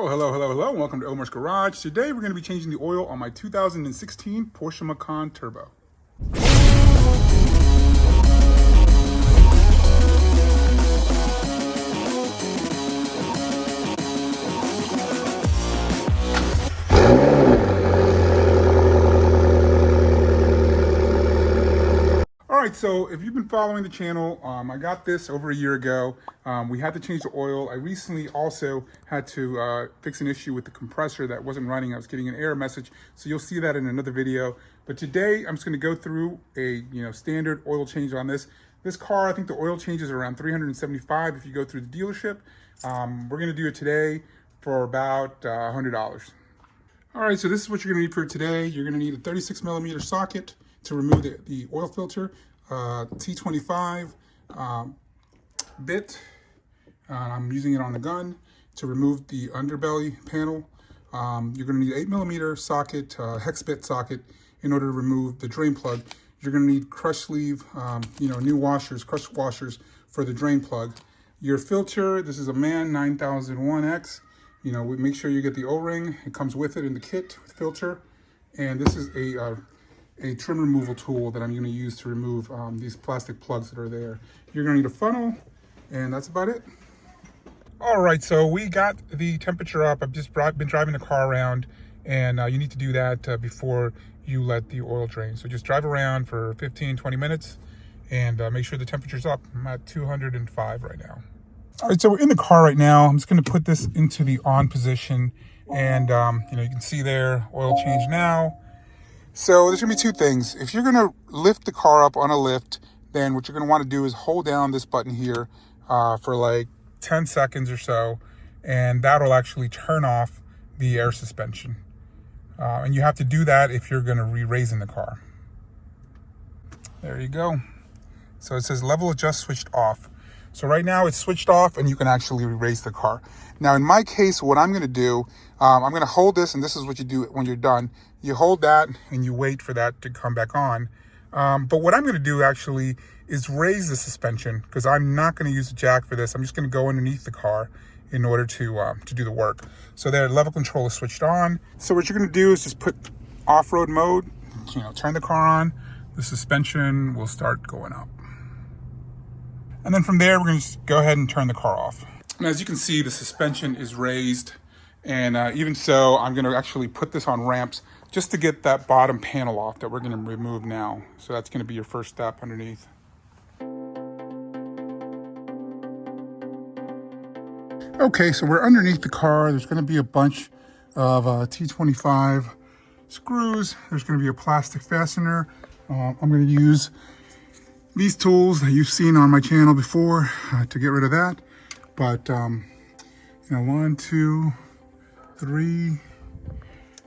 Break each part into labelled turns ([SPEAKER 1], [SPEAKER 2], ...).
[SPEAKER 1] Hello, and welcome to Omar's Garage. Today we're going to be changing the oil on my 2016 Porsche Macan Turbo. Alright, so if you've been following the channel, I got this over a year ago. We had to change the oil. I recently also had to fix an issue with the compressor that wasn't running. I was getting an error message, so you'll see that in another video. But today, I'm just going to go through a standard oil change on this. This car, I think the oil change is around $375 if you go through the dealership. We're going to do it today for about $100. Alright, so this is what you're going to need for today. You're going to need a 36mm socket to remove the oil filter, T25 bit. I'm using it on the gun to remove the underbelly panel. You're going to need an 8mm socket, hex bit socket, in order to remove the drain plug. You're going to need crush sleeve, new washers, crush washers for the drain plug. Your filter, this is a MAN 9001X. Make sure you get the O-ring. It comes with it in the kit with filter. And this is a trim removal tool that I'm going to use to remove these plastic plugs that are there. You're going to need a funnel, and that's about it. All right, so we got the temperature up. I've just been driving the car around, and you need to do that before you let the oil drain. So just drive around for 15-20 minutes and make sure the temperature's up. I'm at 205 right now. All right, so we're in the car right now. I'm just going to put this into the on position, and you can see there, oil change now. So there's going to be two things. If you're going to lift the car up on a lift, then what you're going to want to do is hold down this button here for like 10 seconds or so, and that'll actually turn off the air suspension. And you have to do that if you're going to re-raise in the car. There you go. So it says level adjust switched off. So right now it's switched off and you can actually re-raise the car. Now in my case, what I'm going to do, I'm going to hold this, and this is what you do when you're done. You hold that and you wait for that to come back on. But what I'm going to do actually is raise the suspension, because I'm not going to use a jack for this. I'm just going to go underneath the car in order to do the work. So there, level control is switched on. So what you're going to do is just put off-road mode, turn the car on. The suspension will start going up. And then from there, we're going to just go ahead and turn the car off. And as you can see, the suspension is raised. And even so, I'm going to actually put this on ramps just to get that bottom panel off that we're going to remove now. So that's going to be your first step underneath. Okay, so we're underneath the car. There's going to be a bunch of T25 screws. There's going to be a plastic fastener. I'm going to use these tools that you've seen on my channel before to get rid of that. But 1, 2, 3,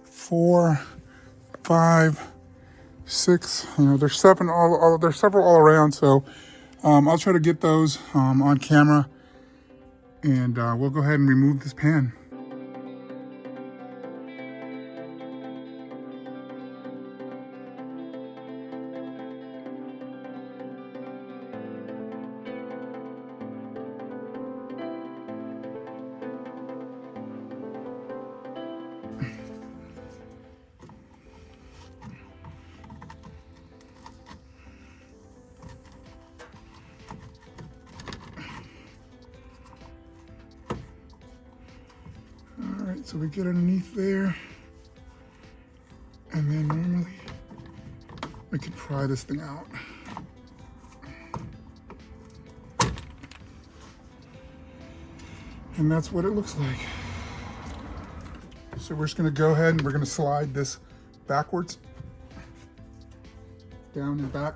[SPEAKER 1] 4, 5, 6. There's seven. There's several all around. So I'll try to get those on camera, and we'll go ahead and remove this pan. Alright, so we get underneath there, and then normally we can pry this thing out. And that's what it looks like. So we're just going to go ahead and we're going to slide this backwards, down and back,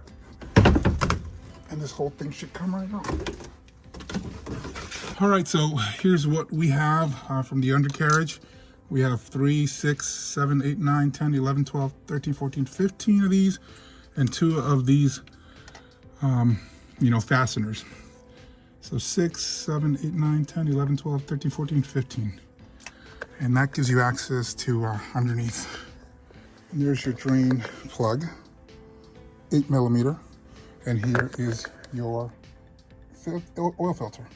[SPEAKER 1] and this whole thing should come right out. All right, so here's what we have from the undercarriage. We have 3, 6, 7, 8, 9, 10, 11, 12, 13, 14, 15 of these, and 2 of these, fasteners. So 6, 7, 8, 9, 10, 11, 12, 13, 14, 15. And that gives you access to underneath. And there's your drain plug, 8mm. And here is your oil filter.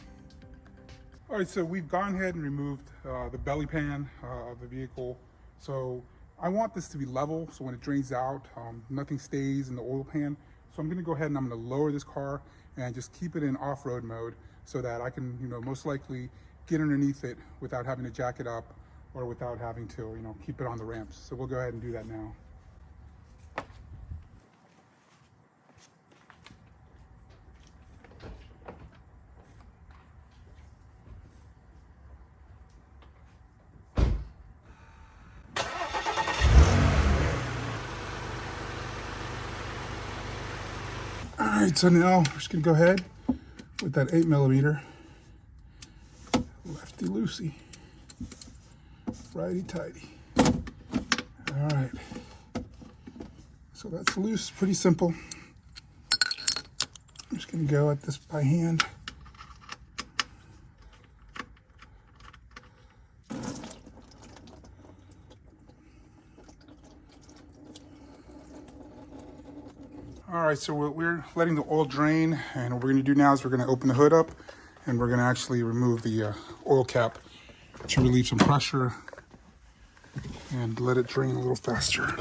[SPEAKER 1] All right, so we've gone ahead and removed the belly pan of the vehicle. So I want this to be level, so when it drains out, nothing stays in the oil pan. So I'm gonna go ahead and I'm gonna lower this car and just keep it in off-road mode so that I can, most likely get underneath it without having to jack it up or without having to, keep it on the ramps. So we'll go ahead and do that now. All right, so now we're just gonna go ahead with that 8mm, lefty loosey, righty tighty. All right, so that's loose, pretty simple. I'm just gonna go at this by hand. All right, so we're letting the oil drain, and what we're gonna do now is we're gonna open the hood up and we're gonna actually remove the oil cap to relieve some pressure and let it drain a little faster.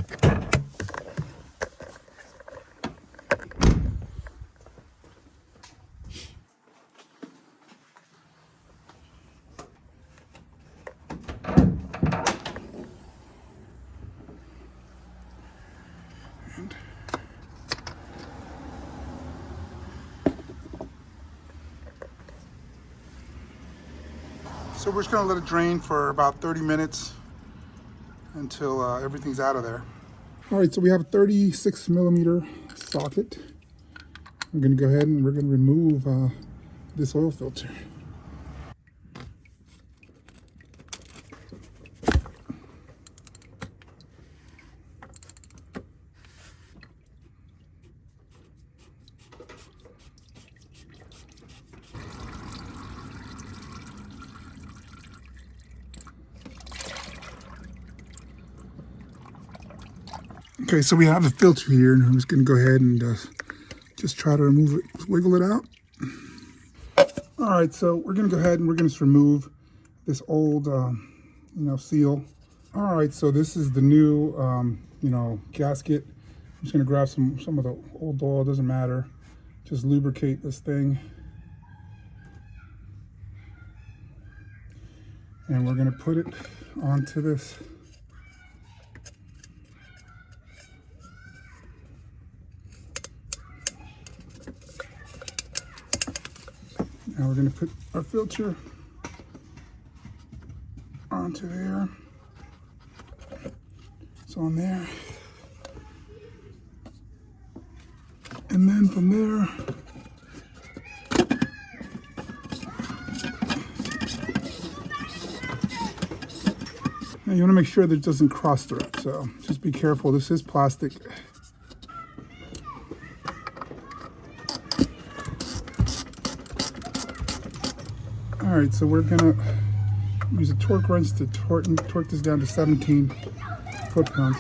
[SPEAKER 1] So we're just gonna let it drain for about 30 minutes until everything's out of there. All right, so we have a 36mm socket. I'm gonna go ahead and we're gonna remove this oil filter. Okay, so we have a filter here, and I'm just going to go ahead and just try to remove it, wiggle it out. All right, so we're going to go ahead and we're going to just remove this old, seal. All right, so this is the new, gasket. I'm just going to grab some of the old oil, doesn't matter. Just lubricate this thing. And we're going to put it onto this. Now we're going to put our filter onto there. It's on there. And then from there, now you want to make sure that it doesn't cross through it. So just be careful. This is plastic. All right, so we're gonna use a torque wrench to torque this down to 17 foot-pounds.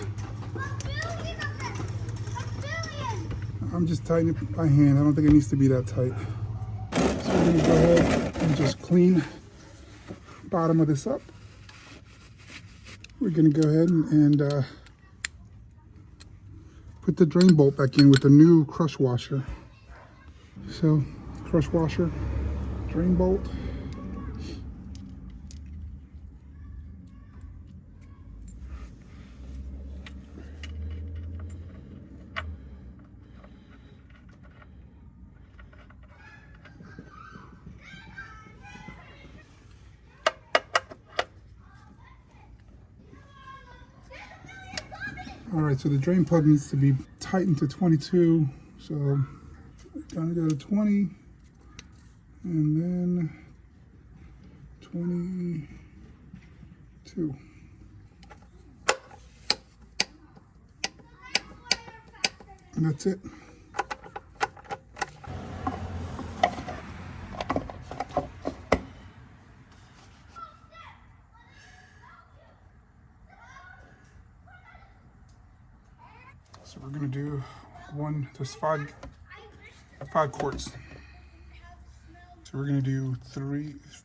[SPEAKER 1] I'm just tightening it by hand. I don't think it needs to be that tight. So we're gonna go ahead and just clean the bottom of this up. We're gonna go ahead and put the drain bolt back in with the new crush washer. So, crush washer, drain bolt. All right, so the drain plug needs to be tightened to 22. So we're gonna go to 20 and then 22. And that's it. So we're gonna do there's five quarts. So we're gonna do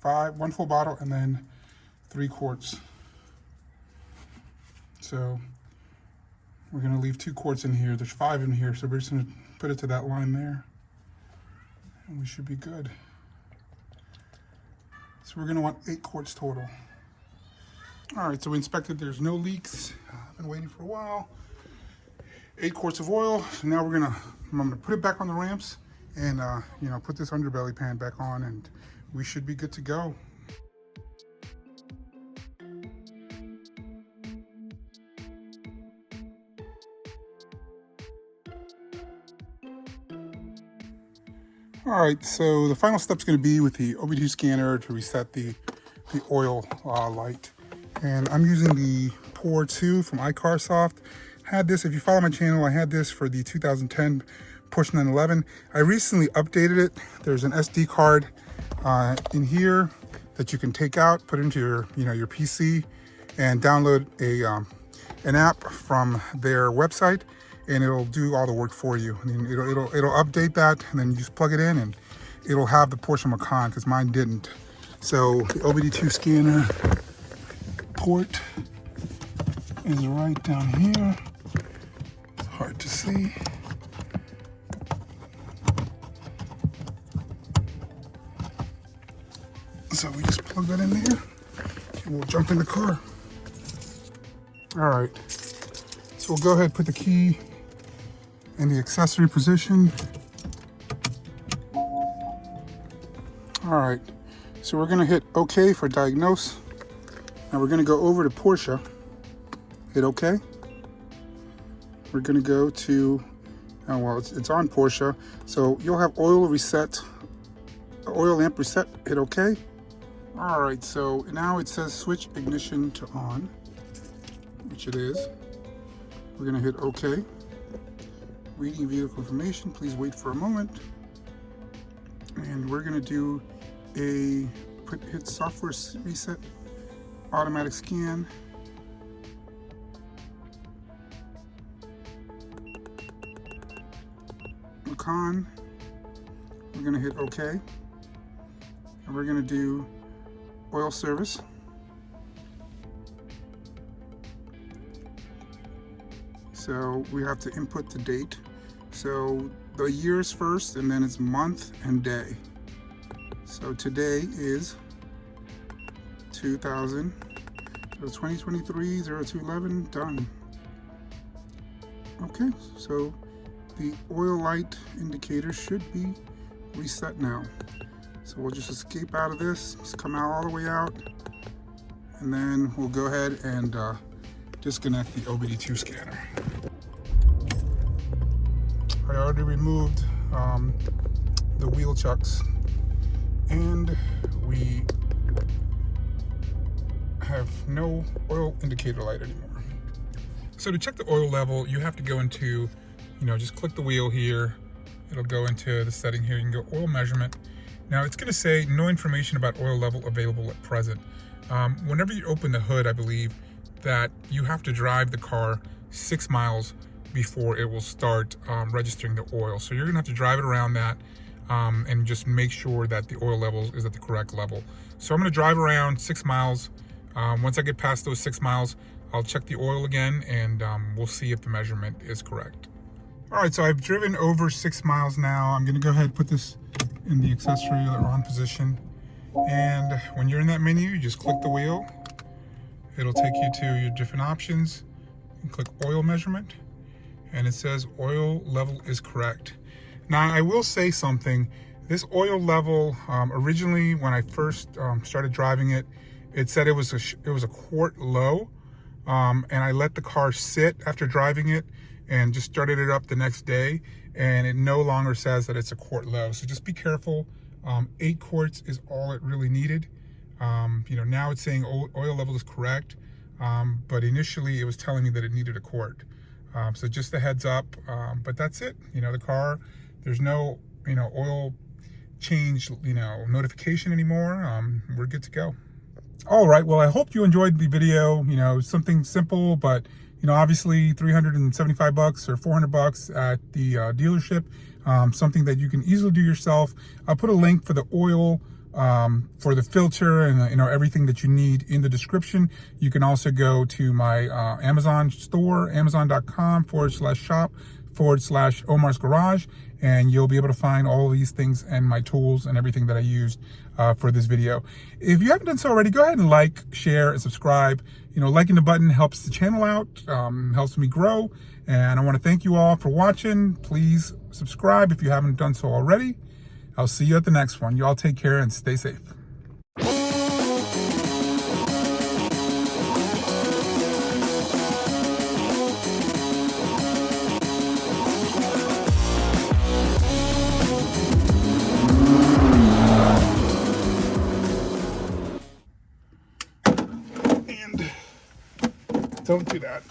[SPEAKER 1] 1 full bottle and then 3 quarts. So we're gonna leave 2 quarts in here. There's 5 in here, so we're just gonna put it to that line there, and we should be good. So we're gonna want 8 quarts total. All right, so we inspected, there's no leaks. I've been waiting for a while. 8 quarts of oil. So now I'm gonna put it back on the ramps and you know, put this underbelly pan back on, and we should be good to go. All right, so the final step's going to be with the OBDII scanner to reset the oil light. And I'm using the Por II from ICarsoft. Had this, if you follow my channel, I had this for the 2010 Porsche 911. I recently updated it. There's an SD card in here that you can take out, put into your, your PC, and download an app from their website, and it'll do all the work for you. I mean, it'll update that, and then you just plug it in, and it'll have the Porsche Macan, because mine didn't. So the OBDII scanner port is right down here. It's hard to see. So we just plug that in there, and we'll jump in the car. All right, so we'll go ahead and put the key in the accessory position. All right, so we're gonna hit OK for diagnose. Now we're gonna go over to Porsche, hit OK. We're gonna go to, oh well, it's on Porsche. So you'll have oil reset, oil lamp reset, hit OK. All right, so now it says switch ignition to on, which it is. We're gonna hit OK. Reading vehicle information, please wait for a moment. And we're gonna do hit software reset, automatic scan. Macan, we're gonna hit OK. And we're gonna do oil service. So we have to input the date. So the years first, and then it's month and day. So today is 2023 0211, done. Okay, so the oil light indicator should be reset now. So we'll just escape out of this, just come out all the way out, and then we'll go ahead and disconnect the OBDII scanner. I already removed the wheel chucks, and we have no oil indicator light anymore. So to check the oil level, you have to go into, just click the wheel here. It'll go into the setting here. You can go oil measurement. Now it's going to say no information about oil level available at present. Whenever you open the hood, I believe that you have to drive the car 6 miles before it will start registering the oil. So you're gonna have to drive it around that and just make sure that the oil level is at the correct level. So I'm gonna drive around 6 miles. Once I get past those 6 miles, I'll check the oil again, and we'll see if the measurement is correct. All right, so I've driven over 6 miles now. I'm gonna go ahead and put this in the accessory or on position. And when you're in that menu, you just click the wheel. It'll take you to your different options. You click oil measurement, and it says oil level is correct. Now I will say something. This oil level, originally when I first started driving it, it said it was a quart low, and I let the car sit after driving it and just started it up the next day, and it no longer says that it's a quart low. So just be careful. 8 quarts is all it really needed. Now it's saying oil level is correct, but initially it was telling me that it needed a quart. So just a heads up, but that's it. The car, there's no, oil change, notification anymore. We're good to go. All right, well, I hope you enjoyed the video. Something simple, but, You know, obviously 375 bucks or 400 bucks at the dealership, something that you can easily do yourself. I'll put a link for the oil, for the filter, and you know, everything that you need in the description. You can also go to my Amazon store, amazon.com/shop/Omar's Garage, and you'll be able to find all of these things and my tools and everything that I used for this video. If you haven't done so already, go ahead and like, share, and subscribe. You know, liking the button helps the channel out, helps me grow, and I want to thank you all for watching. Please subscribe if you haven't done so already. I'll see you at the next one. You all take care and stay safe. And don't do that.